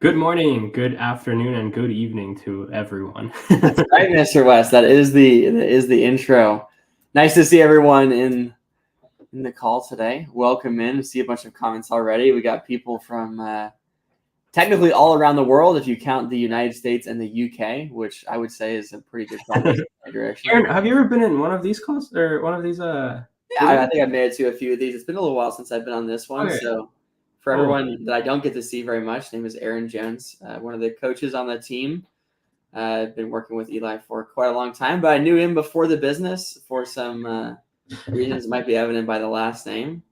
Good morning, good afternoon, and good evening to everyone. That's right, Mr. West. That is the intro. Nice to see everyone in the call today. Welcome in. I see a bunch of comments already. We got people from technically all around the world, if you count the United States and the UK, which I would say is a pretty good progress in that direction. Aaron, have you ever been in one of these calls or one of these? Yeah, I think I've made it to a few of these. It's been a little while since I've been on this one. Okay. So for Cool. everyone that I don't get to see very much, name is Aaron Jones, one of the coaches on the team. I've been working with Eli for quite a long time, but I knew him before the business for some reasons might be evident by the last name.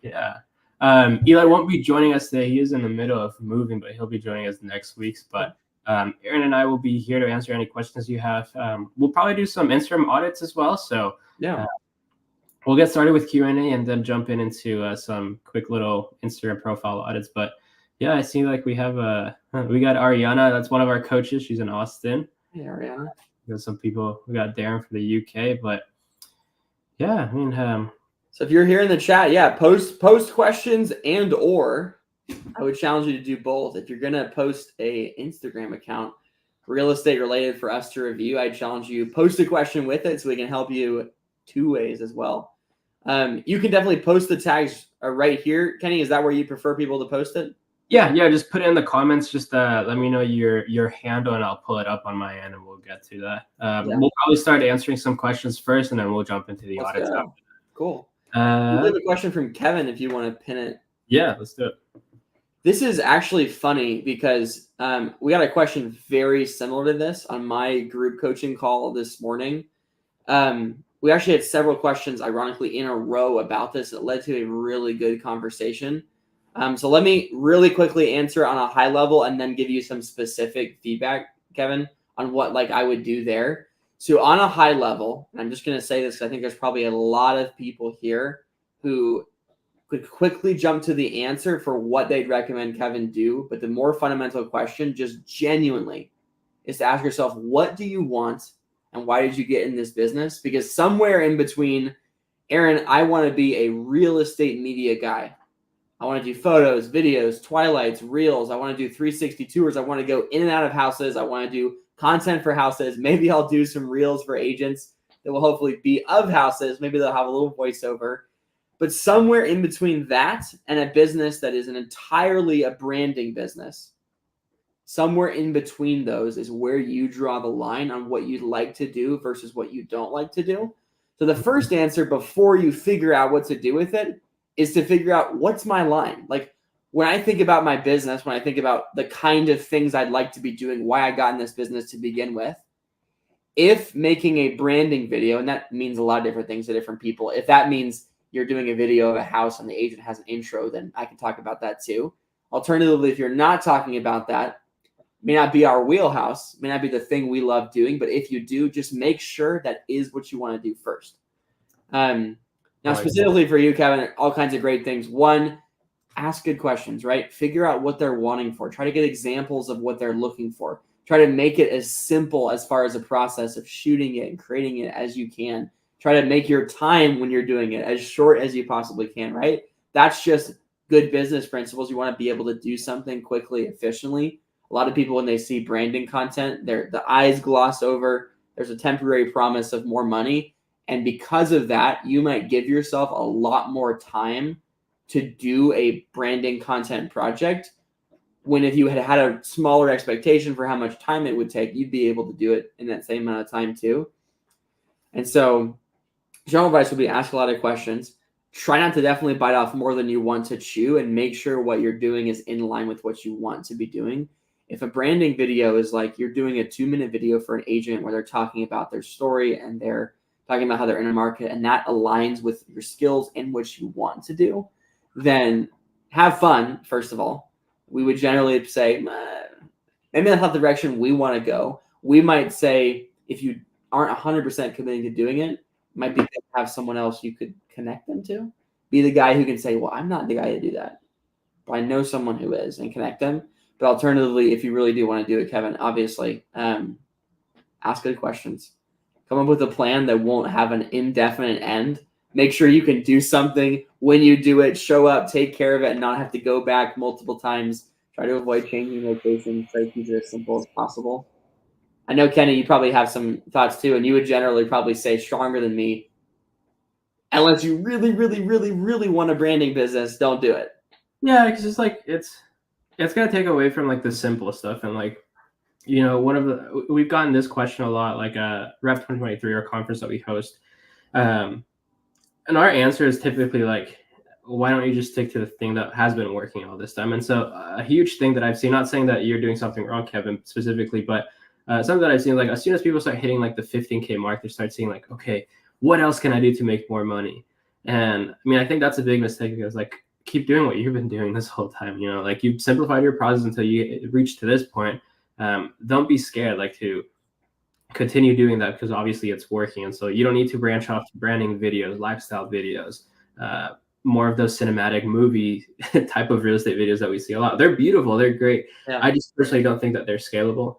Yeah. Eli won't be joining us today. He is in the middle of moving, but he'll be joining us next week. But Aaron and I will be here to answer any questions you have. We'll probably do some Instagram audits as well. So Yeah. We'll get started with Q&A and then jump into some quick little Instagram profile audits. But yeah, I see like we got Ariana. That's one of our coaches. She's in Austin. Hey, Ariana. We got some people. We got Darren for the UK. But yeah, I mean, so if you're here in the chat, yeah, post questions or I would challenge you to do both. If you're gonna post a Instagram account, real estate related for us to review, I challenge you post a question with it so we can help you two ways as well. You can definitely post the tags right here. Kenny, is that where you prefer people to post it? Yeah, just put it in the comments. Just let me know your handle and I'll pull it up on my end and we'll get to that. We'll probably start answering some questions first and then we'll jump into the audits. Cool. We have a question from Kevin if you want to pin it. Yeah, let's do it. This is actually funny because we got a question very similar to this on my group coaching call this morning. We actually had several questions, ironically, in a row about this. It led to a really good conversation. So let me really quickly answer on a high level and then give you some specific feedback, Kevin, on what I would do there. So on a high level, and I'm just going to say this because I think there's probably a lot of people here who could quickly jump to the answer for what they'd recommend Kevin do. But the more fundamental question, just genuinely, is to ask yourself, what do you want? And why did you get in this business? Because somewhere in between, Aaron, I want to be a real estate media guy. I want to do photos, videos, twilights, reels. I want to do 360 tours. I want to go in and out of houses. I want to do content for houses. Maybe I'll do some reels for agents that will hopefully be of houses. Maybe they'll have a little voiceover. But somewhere in between that and a business that is an entirely a branding business, somewhere in between those is where you draw the line on what you'd like to do versus what you don't like to do. So the first answer before you figure out what to do with it is to figure out what's my line. Like when I think about my business, when I think about the kind of things I'd like to be doing, why I got in this business to begin with, if making a branding video, and that means a lot of different things to different people, if that means you're doing a video of a house and the agent has an intro, then I can talk about that too. Alternatively, if you're not talking about that, may not be our wheelhouse, may not be the thing we love doing, but if you do, just make sure that is what you want to do first. Now, specifically for you, Kevin, all kinds of great things. One, ask good questions, right? Figure out what they're wanting for. Try to get examples of what they're looking for. Try to make it as simple as far as the process of shooting it and creating it as you can. Try to make your time when you're doing it as short as you possibly can, right? That's just good business principles. You want to be able to do something quickly, efficiently. A lot of people, when they see branding content, the eyes gloss over. There's a temporary promise of more money. And because of that, you might give yourself a lot more time to do a branding content project when if you had a smaller expectation for how much time it would take, you'd be able to do it in that same amount of time too. And so general advice would be ask a lot of questions. Try not to definitely bite off more than you want to chew and make sure what you're doing is in line with what you want to be doing. If a branding video is like you're doing a 2-minute video for an agent where they're talking about their story and they're talking about how they're in a market and that aligns with your skills and what you want to do, then have fun, first of all. We would generally say, maybe that's not the direction we want to go. We might say, if you aren't 100% committing to doing it, it might be good to have someone else you could connect them to. Be the guy who can say, well, I'm not the guy to do that, but I know someone who is, and connect them. But alternatively, if you really do want to do it, Kevin, obviously, ask good questions. Come up with a plan that won't have an indefinite end. Make sure you can do something when you do it, show up, take care of it, and not have to go back multiple times Try to avoid changing locations. Try to keep it as simple as possible. I know, Kenny, you probably have some thoughts too, and you would generally probably say stronger than me. Unless you really, really, really, really want a branding business, don't do it. Yeah, because it's like it's gonna take away from like the simple stuff, and like, you know, we've gotten this question a lot, like REPP 2023, our conference that we host, and our answer is typically like, why don't you just stick to the thing that has been working all this time? And so a huge thing that I've seen, not saying that you're doing something wrong, Kevin, specifically, but something that I've seen, like as soon as people start hitting like the 15K mark, they start seeing like, okay, what else can I do to make more money? And I mean, I think that's a big mistake, because like, keep doing what you've been doing this whole time. You know, like you've simplified your process until you reach to this point. Don't be scared, like, to continue doing that, because obviously it's working. And so you don't need to branch off to branding videos, lifestyle videos, more of those cinematic movie type of real estate videos that we see a lot. They're beautiful, they're great. Yeah. I just personally don't think that they're scalable.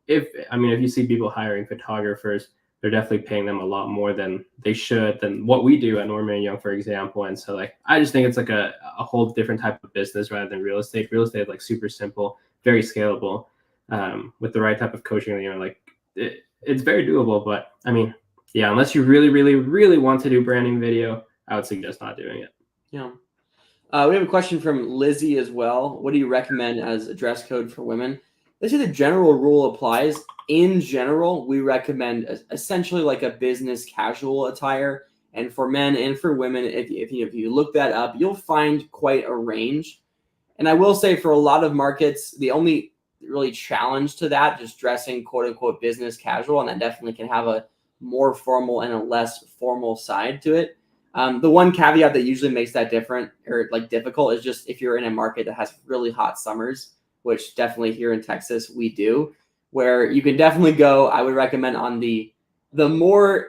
If you see people hiring photographers, they're definitely paying them a lot more than they should, than what we do at Norman & Young, for example. And so like, I just think it's like a whole different type of business rather than real estate. Real estate is like super simple, very scalable, with the right type of coaching. You know, like it's very doable. But I mean, yeah, unless you really, really, really want to do branding video, I would suggest not doing it. Yeah. We have a question from Lizzie as well. What do you recommend as a dress code for women? Let's say the general rule applies. In general, we recommend essentially like a business casual attire. And for men and for women, if you look that up, you'll find quite a range. And I will say, for a lot of markets, the only really challenge to that, just dressing quote unquote business casual, and that definitely can have a more formal and a less formal side to it. The one caveat that usually makes that different or like difficult is just if you're in a market that has really hot summers, which definitely here in Texas we do, where you can definitely go. I would recommend on the more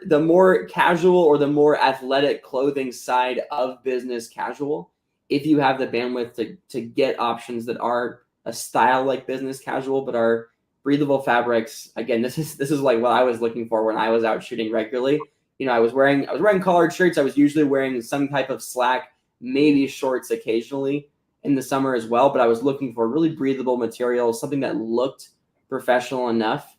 casual or the more athletic clothing side of business casual, if you have the bandwidth to get options that are a style like business casual but are breathable fabrics. Again, this is like what I was looking for when I was out shooting regularly. You know, I was wearing collared shirts. I was usually wearing some type of slack, maybe shorts occasionally in the summer as well. But I was looking for really breathable material, something that looked professional enough,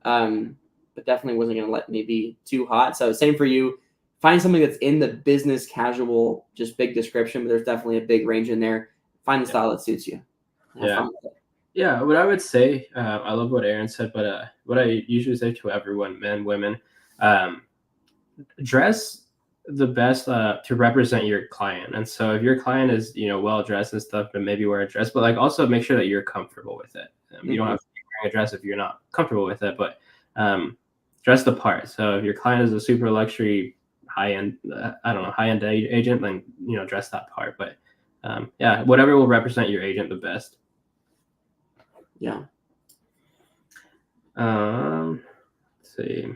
but definitely wasn't going to let me be too hot. So same for you. Find something that's in the business casual, just big description, but there's definitely a big range in there. Find the style that suits you. Yeah, what I would say, I love what Aaron said, but what I usually say to everyone, men, women, dress the best to represent your client. And so if your client is, you know, well dressed and stuff, then maybe wear a dress, but like also make sure that you're comfortable with it. You don't have to be wearing a dress if you're not comfortable with it, but dress the part. So if your client is a super luxury high-end, high-end agent, then, you know, dress that part. But yeah, whatever will represent your agent the best. Yeah. Let's see.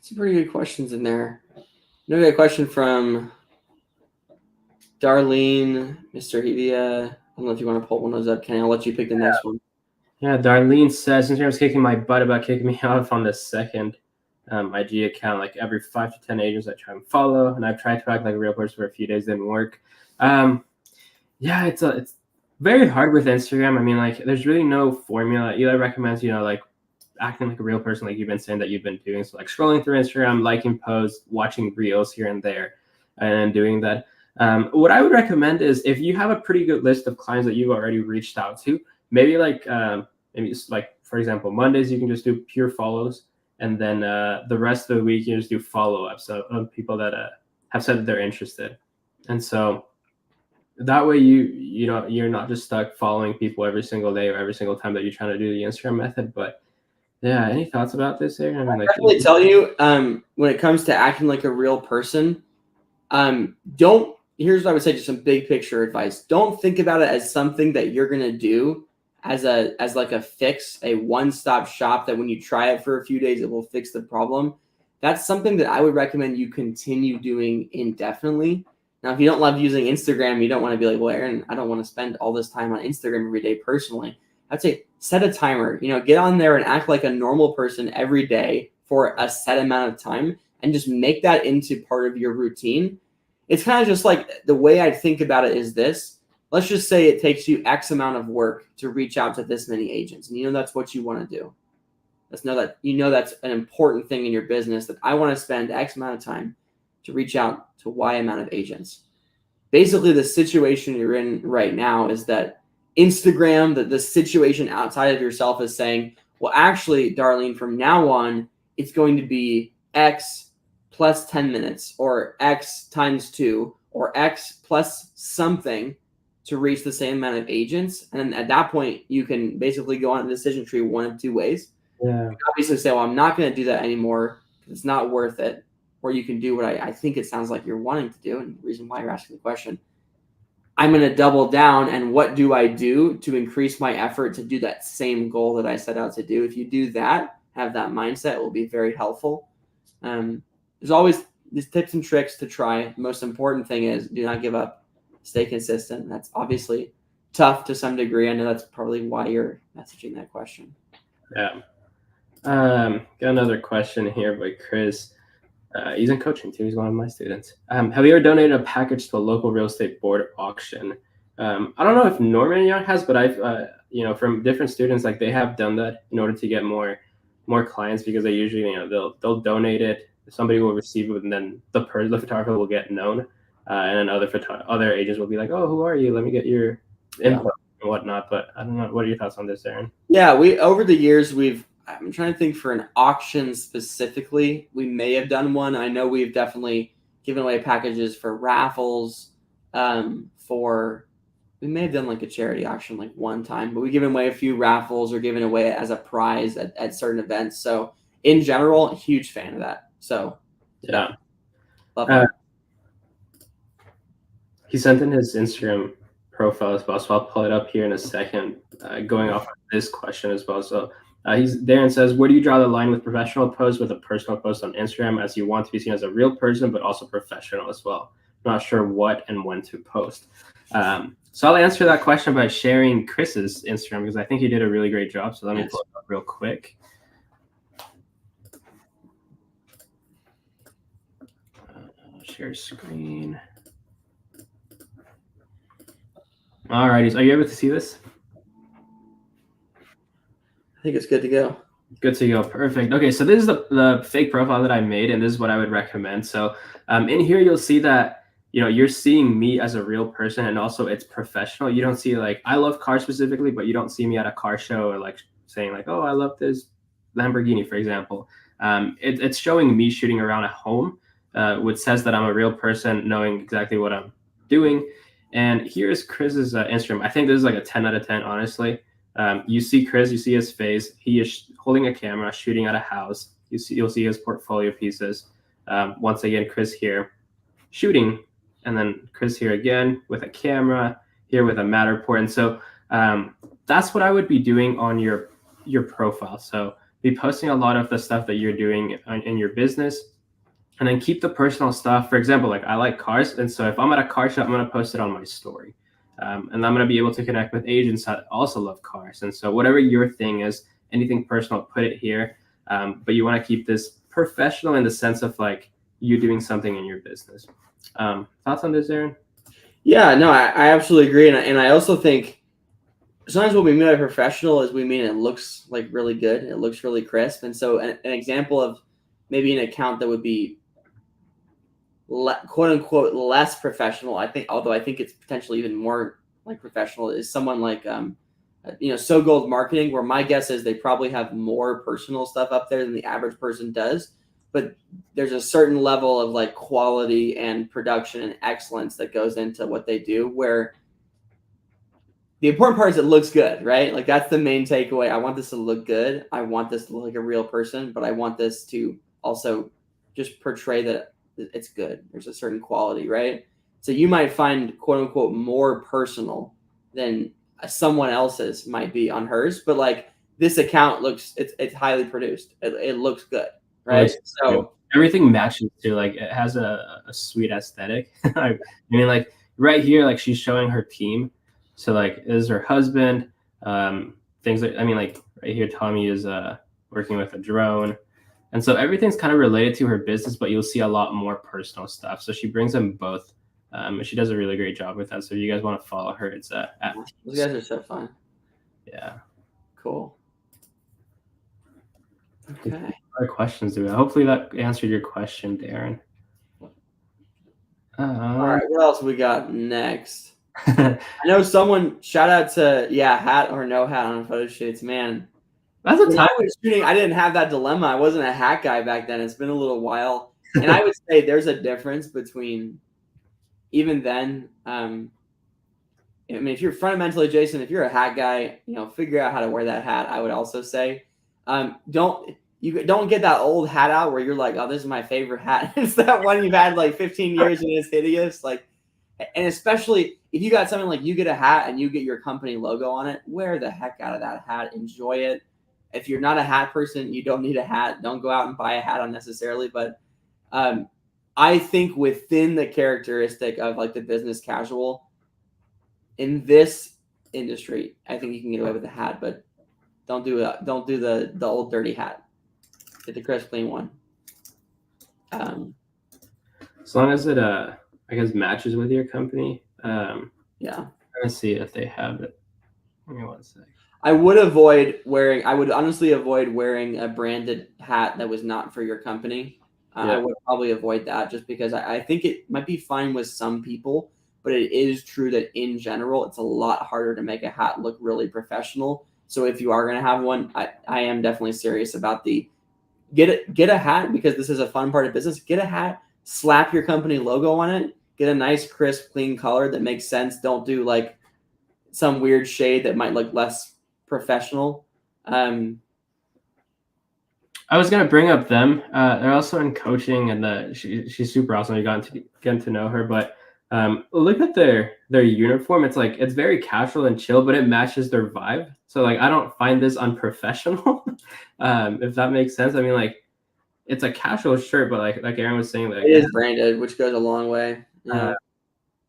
Some pretty good questions in there. We got a question from Darlene, Mr. Hevia. I don't know if you want to pull one of those up, Kenny. I'll let you pick the next one. Yeah, Darlene says, Instagram's kicking my butt about kicking me off on the second IG account. Like every 5 to 10 agents I try and follow, and I've tried to act like a real person for a few days, didn't work. Yeah, it's very hard with Instagram. I mean, like, there's really no formula. Eli recommends, you know, like acting like a real person, like you've been saying that you've been doing. So like scrolling through Instagram, liking posts, watching reels here and there, and doing that. What I would recommend is if you have a pretty good list of clients that you've already reached out to, maybe like maybe just like, for example, Mondays you can just do pure follows, and then the rest of the week you just do follow-ups of people that have said that they're interested. And so that way you're not just stuck following people every single day or every single time that you're trying to do the Instagram method. But yeah, any thoughts about this, Aaron? I mean, like, definitely tell you, when it comes to acting like a real person, here's what I would say, just some big picture advice. Don't think about it as something that you're gonna do as like a fix, a one-stop shop that when you try it for a few days, it will fix the problem. That's something that I would recommend you continue doing indefinitely. Now, if you don't love using Instagram, you don't want to be like, well, Aaron, I don't want to spend all this time on Instagram every day personally. I'd say set a timer, get on there and act like a normal person every day for a set amount of time and just make that into part of your routine. It's kind of just like the way I think about it is this. let's just say it takes you X amount of work to reach out to this many agents, and that's what you want to do. Let's know that that's an important thing in your business, that I want to spend X amount of time to reach out to Y amount of agents. Basically, the situation you're in right now is that Instagram, the situation outside of yourself is saying, well, actually, Darlene, from now on, it's going to be X plus 10 minutes or X times 2 or X plus something to reach the same amount of agents. And at that point, you can basically go on a decision tree one of two ways. Yeah. You obviously say, well, I'm not going to do that anymore because it's not worth it. Or you can do what I think it sounds like you're wanting to do, and the reason why you're asking the question. I'm going to double down, and what do I do to increase my effort to do that same goal that I set out to do? If you do that, have that mindset, it will be very helpful. There's always these tips and tricks to try. The most important thing is do not give up. Stay consistent. That's obviously tough to some degree. I know that's probably why you're messaging that question. Yeah. Got another question here by Chris. He's in coaching too. He's one of my students. Have you ever donated a package to a local real estate board auction? I don't know if Norman Young has, but I've from different students, like they have done that in order to get more clients, because they usually they'll donate it. Somebody will receive it, and then the photographer will get known, and then other agents will be like, oh, who are you? Let me get your info and whatnot. But I don't know. What are your thoughts on this, Aaron? Yeah, over the years I'm trying to think for an auction specifically. We may have done one. I know we've definitely given away packages for raffles. We may have done like a charity auction like one time, but we've given away a few raffles or given away as a prize at certain events. So in general, a huge fan of that. So yeah. Love that. He sent in his Instagram profile as well, so I'll pull it up here in a second, going off of this question as well. So Darren says, where do you draw the line with professional posts with a personal post on Instagram, as you want to be seen as a real person, but also professional as well? Not sure what and when to post. So I'll answer that question by sharing Chris's Instagram, because I think he did a really great job. So let me pull it up real quick. Share screen. Alrighty, so are you able to see this? I think it's good to go. Good to go. Perfect. Okay, so this is the fake profile that I made, and this is what I would recommend. So in here, you'll see that you're seeing me as a real person, and also it's professional. You don't see like, I love cars specifically, but you don't see me at a car show or like saying like, oh, I love this Lamborghini, for example. It's showing me shooting around at home, which says that I'm a real person, knowing exactly what I'm doing. And here's Chris's Instagram. I think this is like a 10 out of 10, honestly. You see Chris, you see his face. He is holding a camera, shooting at a house. You'll see his portfolio pieces. Once again, Chris here shooting, and then Chris here again with a camera, here with a Matterport. And so that's what I would be doing on your profile. So be posting a lot of the stuff that you're doing in your business, and then keep the personal stuff. For example, like I like cars, and so if I'm at a car show, I'm going to post it on my story. And I'm going to be able to connect with agents that also love cars. And so whatever your thing is, anything personal, put it here. But you want to keep this professional in the sense of like you doing something in your business. Thoughts on this, Aaron? Yeah, no, I absolutely agree. And I also think sometimes what we mean by professional is we mean it looks like really good. It looks really crisp. And so an example of maybe an account that would be quote unquote less professional, I think, although I think it's potentially even more like professional, is someone like So Gold Marketing, where my guess is they probably have more personal stuff up there than the average person does, but there's a certain level of like quality and production and excellence that goes into what they do, where the important part is it looks good, right? Like that's the main takeaway. I want this to look good. I want this to look like a real person, but I want this to also just portray that it's good. There's a certain quality, right? So you might find quote unquote more personal than someone else's might be on hers, but like this account looks, it's highly produced. It looks good, right? So everything matches too. Like it has a sweet aesthetic. I mean, like right here, like she's showing her team. So like this is her husband. Things like, I mean, like right here, Tommy is working with a drone. And so everything's kind of related to her business, but you'll see a lot more personal stuff. So she brings them both She does a really great job with that. So if you guys want to follow her, it's at Those guys are so fun. Yeah. Cool. Okay. What other questions do we have? Hopefully that answered your question, Darren. All right, what else we got next? I know someone shout out to hat or no hat on photo shoots. Man, That's a when time. I was shooting, I didn't have that dilemma. I wasn't a hat guy back then. It's been a little while, and I would say there's a difference between even then. I mean, if you're fundamentally Jason, if you're a hat guy, figure out how to wear that hat. I would also say, don't get that old hat out where you're like, oh, this is my favorite hat. It's that one you've had like 15 years and it's hideous. Like, and especially if you got something like you get a hat and you get your company logo on it, wear the heck out of that hat. Enjoy it. If you're not a hat person, you don't need a hat. Don't go out and buy a hat unnecessarily. But I think within the characteristic of like the business casual, in this industry, I think you can get away with a hat, but don't do the old dirty hat. Get the crisp clean one. As long as it I guess matches with your company. Yeah. I'm gonna see if they have it. Give me one sec. I would honestly avoid wearing a branded hat that was not for your company. I would probably avoid that just because I think it might be fine with some people, but it is true that in general, it's a lot harder to make a hat look really professional. So if you are going to have one, I am definitely serious about get a hat, because this is a fun part of business. Get a hat, slap your company logo on it, get a nice, crisp, clean color that makes sense. Don't do like some weird shade that might look less professional. I was gonna bring up them. They're also in coaching, and she's super awesome. You got to get to know her, but look at their uniform. It's very casual and chill, but it matches their vibe. So like I don't find this unprofessional, if that makes sense. I mean, like it's a casual shirt, but like Aaron was saying, like it is branded, which goes a long way. Yeah.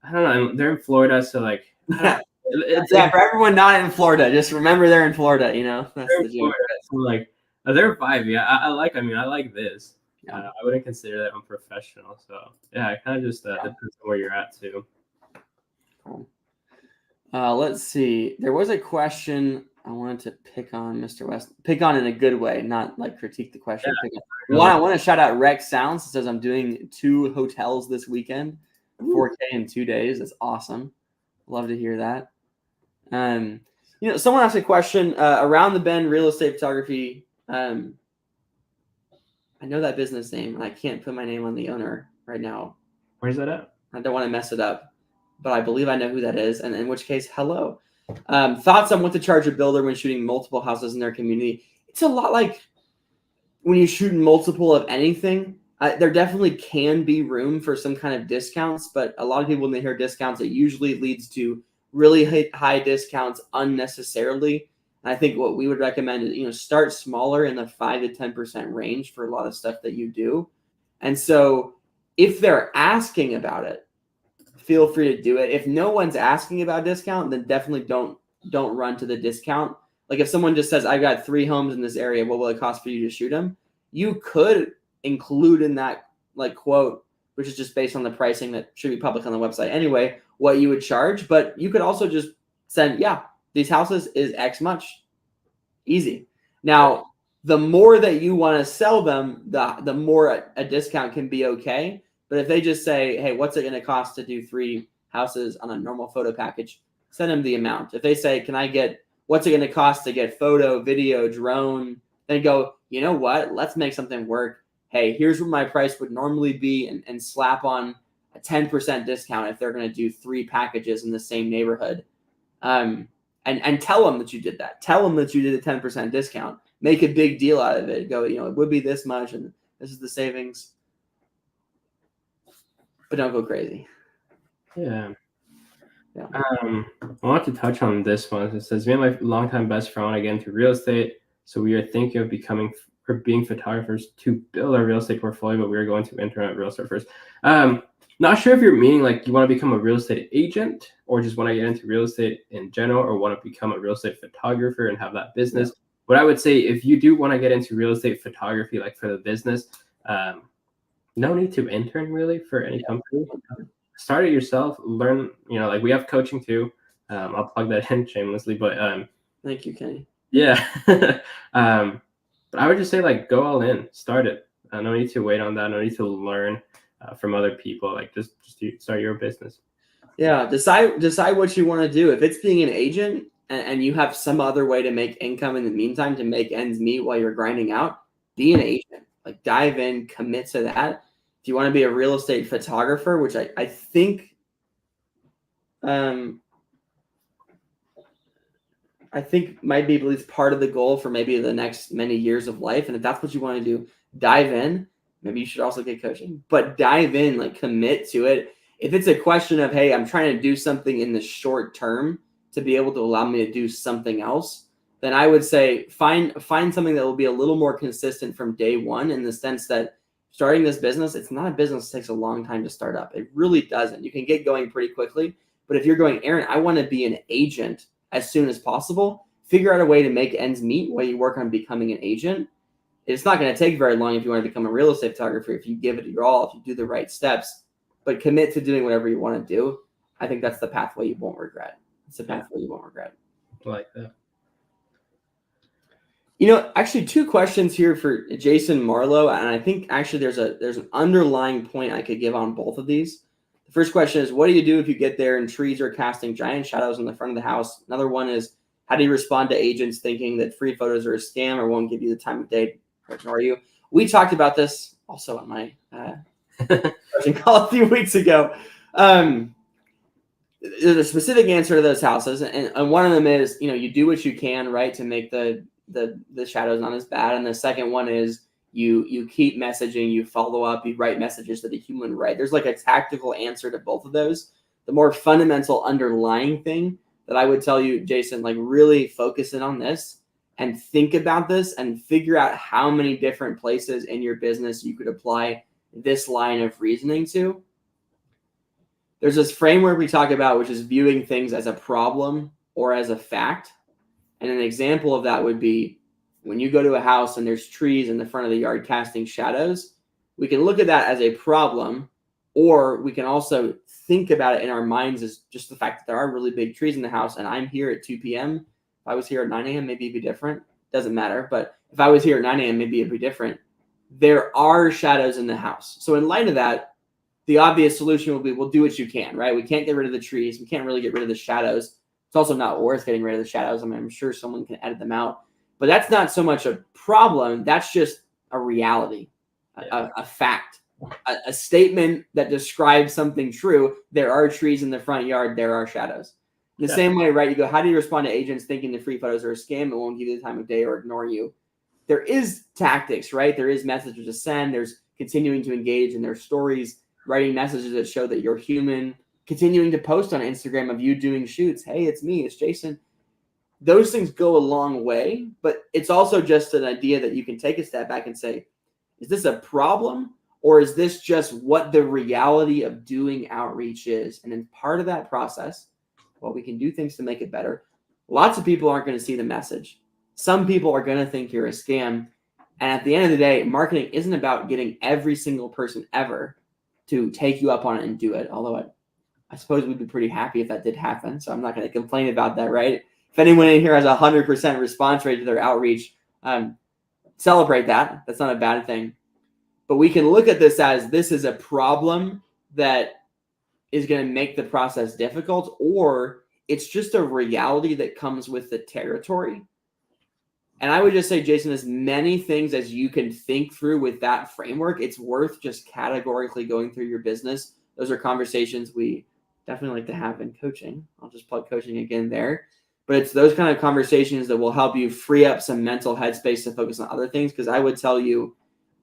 I don't know. They're in Florida, so like for everyone not in Florida, just remember they're in Florida. That's the Florida, so like their vibe. Yeah, I like this. I wouldn't consider that unprofessional. So yeah, it kind of just depends on where you're at too. Cool. Let's see. There was a question I wanted to pick on Mr. West. Pick on in a good way, not like critique the question. One, I want to shout out Rex Sounds. It says I'm doing 2 hotels this weekend, 4K in 2 days. That's awesome. Love to hear that. Someone asked a question around the bend real estate photography. I know that business name, and I can't put my name on the owner right now. Where's that at? I don't want to mess it up, but I believe I know who that is, and in which case, hello. Thoughts on what to charge a builder when shooting multiple houses in their community? It's a lot like when you shoot multiple of anything. There definitely can be room for some kind of discounts, but a lot of people, when they hear discounts, it usually leads to really high discounts unnecessarily. And I think what we would recommend is, start smaller in the 5 to 10% range for a lot of stuff that you do. And so if they're asking about it, feel free to do it. If no one's asking about discount, then definitely don't run to the discount. Like if someone just says, I've got 3 homes in this area, what will it cost for you to shoot them? You could include in that like quote, which is just based on the pricing that should be public on the website anyway, what you would charge. But you could also just send, these houses is X much. Easy. Now, the more that you want to sell them, the more a discount can be okay. But if they just say, hey, what's it going to cost to do 3 houses on a normal photo package? Send them the amount. If they say, what's it going to cost to get photo, video, drone? Then go, you know what? Let's make something work. Hey, here's what my price would normally be, and slap on a 10% discount if they're going to do 3 packages in the same neighborhood. And tell them that you did that. Tell them that you did a 10% discount. Make a big deal out of it. Go, it would be this much, and this is the savings. But don't go crazy. Yeah. I want to touch on this one. It says, me and my longtime best friend want to get into real estate, so we are thinking of being photographers to build our real estate portfolio, but we are going to internet real estate first. Not sure if you're meaning like you want to become a real estate agent, or just want to get into real estate in general, or want to become a real estate photographer and have that business. What I would say, if you do want to get into real estate photography, like for the business, no need to intern really for any company. start it yourself. Learn, like we have coaching too. I'll plug that in shamelessly, but Thank you, Kenny. yeah. But I would just say like go all in, start it. No need to wait on that. No need to learn from other people. Like just start your business. Yeah, decide what you want to do. If it's being an agent and you have some other way to make income in the meantime to make ends meet while you're grinding out, be an agent. Like dive in, commit to that. If you want to be a real estate photographer, which I think might be at least part of the goal for maybe the next many years of life. And if that's what you want to do, dive in. Maybe you should also get coaching, but dive in, like commit to it. If it's a question of, hey, I'm trying to do something in the short term to be able to allow me to do something else, then I would say find something that will be a little more consistent from day one, in the sense that starting this business, it's not a business that takes a long time to start up. It really doesn't. You can get going pretty quickly. But if you're going, Aaron, I want to be an agent as soon as possible, figure out a way to make ends meet while you work on becoming an agent. It's not going to take very long if you want to become a real estate photographer, if you give it your all, if you do the right steps, but commit to doing whatever you want to do. I think that's the pathway you won't regret. It's the pathway you won't regret. I like that. Actually 2 questions here for Jason Marlowe. And I think actually there's an underlying point I could give on both of these. The first question is, what do you do if you get there and trees are casting giant shadows in the front of the house? Another one is, how do you respond to agents thinking that free photos are a scam or won't give you the time of day or ignore you? We talked about this also on my coaching call a few weeks ago. There's a specific answer to those houses, and one of them is, you do what you can, right, to make the shadows not as bad. And the second one is you keep messaging, you follow up, you write messages that a human write. There's like a tactical answer to both of those. The more fundamental underlying thing that I would tell you, Jason, like really focus in on this and think about this and figure out how many different places in your business you could apply this line of reasoning to. There's this framework we talk about, which is viewing things as a problem or as a fact. And an example of that would be when you go to a house and there's trees in the front of the yard casting shadows, we can look at that as a problem, or we can also think about it in our minds as just the fact that there are really big trees in the house and I'm here at 2 p.m. If I was here at 9 a.m., maybe it'd be different. Doesn't matter. But if I was here at 9 a.m., maybe it'd be different. There are shadows in the house. So in light of that, the obvious solution will be, we'll do what you can, right? We can't get rid of the trees. We can't really get rid of the shadows. It's also not worth getting rid of the shadows. I mean, I'm sure someone can edit them out. But that's not so much a problem. That's just a reality, a fact, a statement that describes something true. There are trees in the front yard. There are shadows. The same way, right? You go, how do you respond to agents thinking the free photos are a scam and won't give you the time of day or ignore you? There is tactics, right? There is messages to send. There's continuing to engage in their stories, writing messages that show that you're human, continuing to post on Instagram of you doing shoots. Hey, it's me, it's Jason. Those things go a long way, but it's also just an idea that you can take a step back and say, is this a problem, or is this just what the reality of doing outreach is? And then part of that process, well, we can do things to make it better. Lots of people aren't going to see the message. Some people are going to think you're a scam. And at the end of the day, marketing isn't about getting every single person ever to take you up on it and do it. Although I suppose we'd be pretty happy if that did happen. So I'm not going to complain about that, right? If anyone in here has 100% response rate to their outreach, celebrate that. That's not a bad thing. But we can look at this as, this is a problem that is going to make the process difficult, or it's just a reality that comes with the territory. And I would just say, Jason, as many things as you can think through with that framework, it's worth just categorically going through your business. Those are conversations we definitely like to have in coaching. I'll just plug coaching again there. But it's those kind of conversations that will help you free up some mental headspace to focus on other things. Because I would tell you,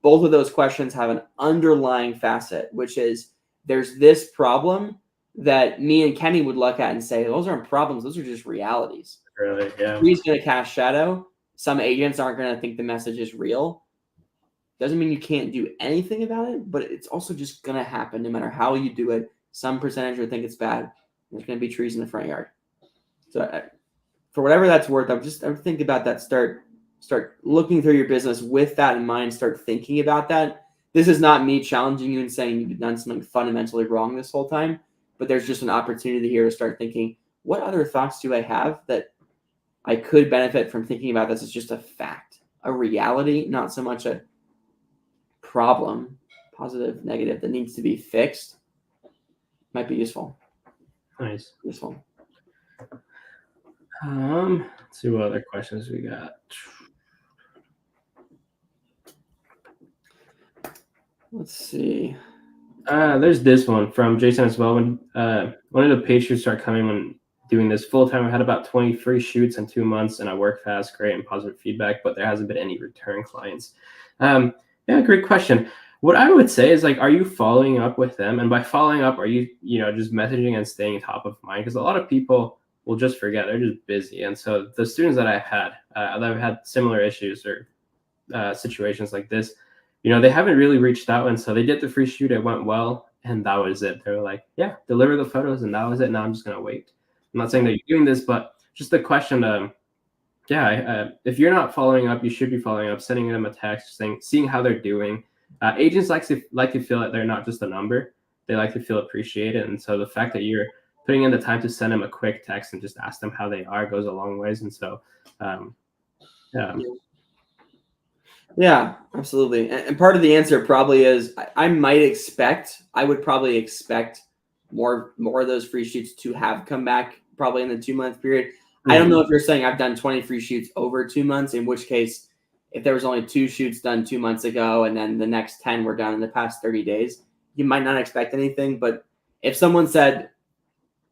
both of those questions have an underlying facet, which is there's this problem that me and Kenny would look at and say, those aren't problems. Those are just realities. Really, yeah. He's going to cast shadow. Some agents aren't going to think the message is real. Doesn't mean you can't do anything about it, but it's also just going to happen no matter how you do it. Some percentage will think it's bad. There's going to be trees in the front yard. So for whatever that's worth, I'm thinking about that. Start looking through your business with that in mind. Start thinking about that, this is not me challenging you and saying you've done something fundamentally wrong this whole time, but there's just an opportunity here to start thinking, what other thoughts do I have that I could benefit from thinking about this as just a fact, a reality, not so much a problem, positive, negative, that needs to be fixed. Might be useful. Nice. Useful. Let's see what other questions we got. Let's see. There's this one from Jason as well. When did the page shoots start coming when doing this full time? I had about 20 free shoots in 2 months, and I work fast, great, and positive feedback, but there hasn't been any return clients. Yeah, great question. What I would say is, like, are you following up with them? And by following up, are you just messaging and staying top of mind? Because a lot of people will just forget; they're just busy. And so the students that I've had that have had similar issues or situations like this, they haven't really reached out. And so they did the free shoot, it went well, and that was it. They were like, yeah, deliver the photos, and that was it. Now I'm just gonna wait. I'm not saying that you're doing this, but just the question if you're not following up, you should be following up, sending them a text, seeing how they're doing. Agents like to feel that they're not just a number; they like to feel appreciated. And so the fact that you're putting in the time to send them a quick text and just ask them how they are goes a long ways. And so, yeah. Yeah, absolutely. And part of the answer probably is I would probably expect more of those free shoots to have come back probably in the 2-month period. I don't know if you're saying I've done 20 free shoots over 2 months, in which case, if there was only 2 shoots done 2 months ago and then the next 10 were done in the past 30 days, you might not expect anything. But if someone said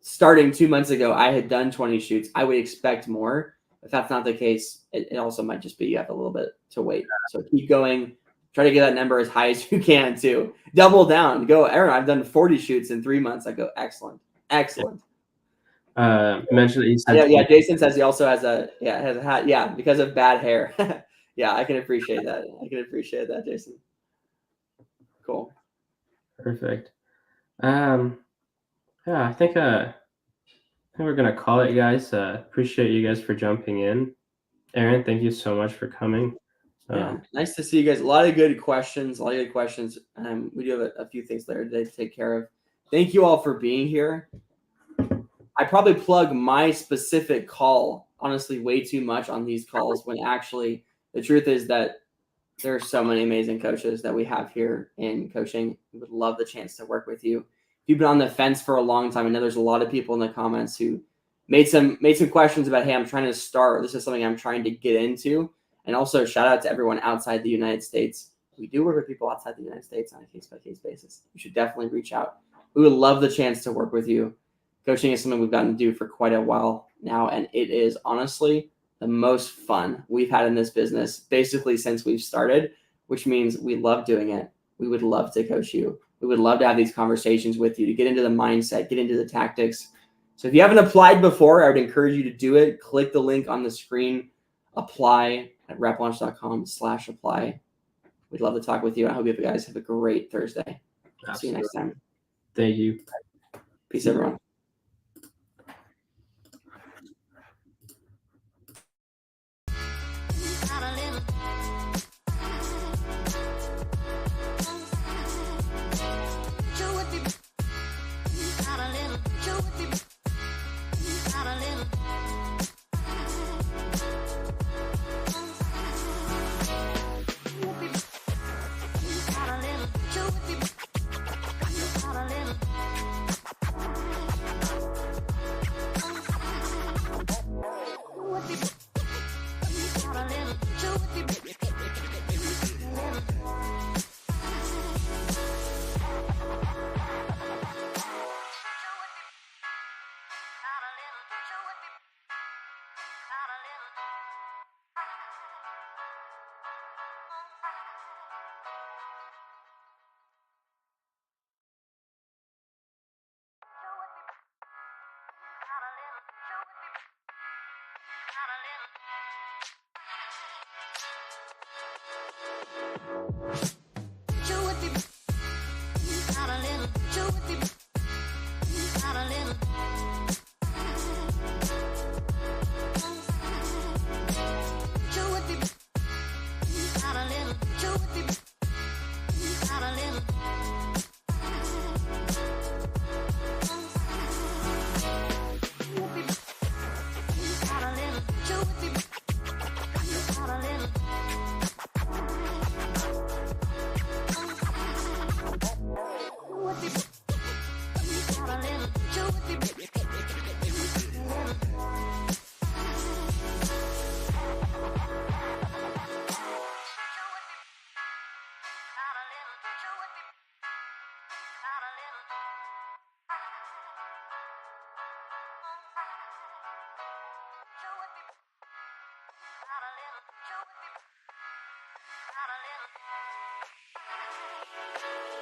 starting 2 months ago, I had done 20 shoots, I would expect more. If that's not the case, it also might just be you have a little bit to wait. So keep going. Try to get that number as high as you can too. Double down. Go, Aaron, I've done 40 shoots in 3 months. I go, excellent. Excellent. Mentioned that he said Yeah, Jason says he also has a hat. Yeah, because of bad hair. Yeah, I can appreciate that. Jason. Cool. Perfect. Yeah, I think we're gonna call it, guys. Appreciate you guys for jumping in. Aaron, thank you so much for coming. Yeah, nice to see you guys. A lot of good questions. We do have a few things later today to take care of. Thank you all for being here. I probably plug my specific call, honestly, way too much on these calls when actually the truth is that there are so many amazing coaches that we have here in coaching. We would love the chance to work with you. If you've been on the fence for a long time, I know there's a lot of people in the comments who made some questions about, hey, I'm trying to start. This is something I'm trying to get into. And also shout out to everyone outside the United States. We do work with people outside the United States on a case-by-case basis. You should definitely reach out. We would love the chance to work with you. Coaching is something we've gotten to do for quite a while now, and it is honestly the most fun we've had in this business basically since we've started, which means we love doing it. We would love to coach you. We would love to have these conversations with you, to get into the mindset, get into the tactics. So if you haven't applied before, I would encourage you to do it. Click the link on the screen, apply at replaunch.com/apply. We'd love to talk with you. I hope you guys have a great Thursday. Absolutely. See you next time. Thank you. Peace, everyone.